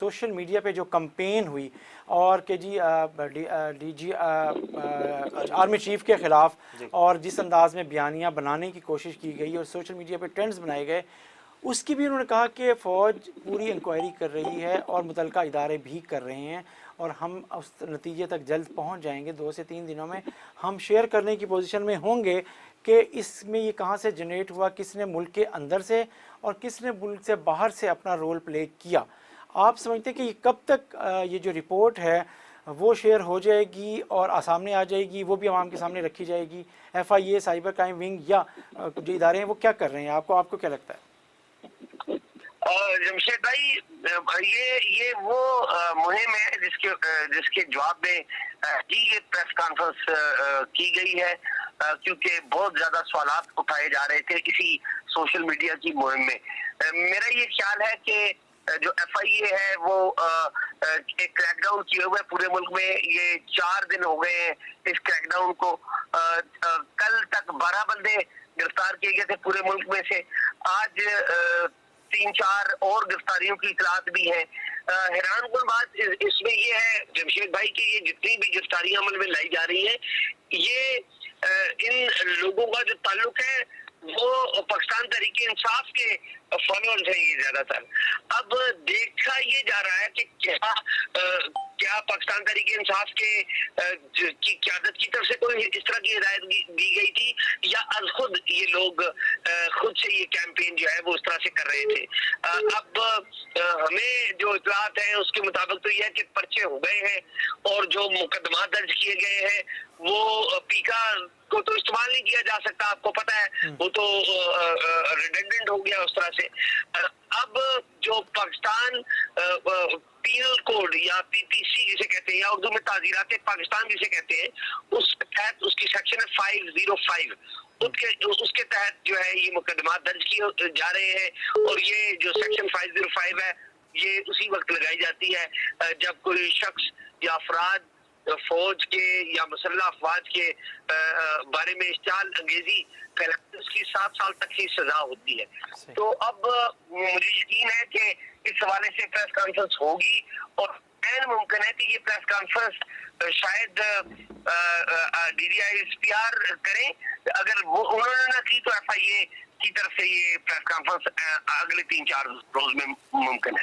Social media पे जो campaign हुई और कि जी डीजी आर्मी चीफ के ख़िलाफ़ और जिस अंदाज में बयानियाँ बनाने की कोशिश की गई और सोशल मीडिया पे ट्रेंड्स बनाए गए, उसकी भी उन्होंने कहा कि फ़ौज पूरी इंक्वायरी कर रही है और मुतलका इदारे भी कर रहे हैं और हम उस नतीजे तक जल्द पहुंच जाएंगे। 2 से 3 दिनों में हम शेयर करने की पोजीशन में होंगे कि इसमें ये कहाँ से जनरेट हुआ, किसने मुल्क के अंदर से और किसने मुल्क से बाहर से अपना रोल प्ले किया। आप समझते हैं कि कब तक ये जो रिपोर्ट है वो शेयर हो जाएगी और सामने आ जाएगी, वो भी आवाम के सामने रखी जाएगी? FIA, साइबर क्राइम विंग या जो इदारे हैं वो क्या कर रहे हैं, आपको क्या लगता है? जमशेद भाई, ये वो मुहिम है जिसके जवाब में ही ये प्रेस कॉन्फ्रेंस की गई है, क्योंकि बहुत ज्यादा सवालात उठाए जा रहे थे इसी सोशल मीडिया की मुहिम में। मेरा ये ख्याल है कि जो FIA है वो एक क्रैकडाउन किए हुए पूरे मुल्क में। ये 4 दिन हो गए हैं इस क्रैकडाउन को। कल तक 12 बंदे गिरफ्तार किए गए थे पूरे मुल्क में से। आज 3-4 और गिरफ्तारियों की इतलात भी है। हैरान कुन बात इसमें ये है जमशेद भाई कि ये जितनी भी गिरफ्तारियां अमल में लाई जा रही हैं, ये इन लोगों का जो ताल्लुक है वो पाकिस्तान तहरीक इंसाफ के फॉलोअर्स हैं ये ज्यादातर। अब देखा ये जा रहा है कि क्या पाकिस्तान तहरीक इंसाफ के की क़यादत की तरफ से कोई इस तरह की हिदायत दी गई थी या अज खुद ये लोग खुद से ये कैंपेन जो है वो उस तरह से कर रहे थे। अब हमें जो इतलात है उसके मुताबिक तो यह है कि पर्चे हो गए हैं और जो मुकदमा दर्ज किए गए हैं वो पीका को तो इस्तेमाल नहीं किया जा सकता, आपको पता है, वो तो रिडंडेंट हो गया उस तरह से। अब जो पाकिस्तान पीनल कोड या PPC जिसे कहते हैं या उर्दू में ताज़ीरात पाकिस्तान जिसे कहते हैं, उस तहत उसकी सेक्शन है 505, उसके तहत जो है ये मुकदमा दर्ज किए जा रहे हैं। और ये जो सेक्शन 505 है ये उसी वक्त लगाई जाती है जब कोई शख्स या अफराद फौज के या मुसल्लह अफवाज के बारे में इश्तिहाल अंगेजी फैलाते, उसकी 7 साल तक की सजा होती है। तो अब मुझे यकीन है कि इस हवाले से प्रेस कॉन्फ्रेंस होगी और मुमकिन है कि ये प्रेस कॉन्फ्रेंस शायद DGI-SPR करें। अगर वो उन्होंने ना की तो FIA की तरफ से ये प्रेस कॉन्फ्रेंस अगले 3-4 रोज में मुमकिन है।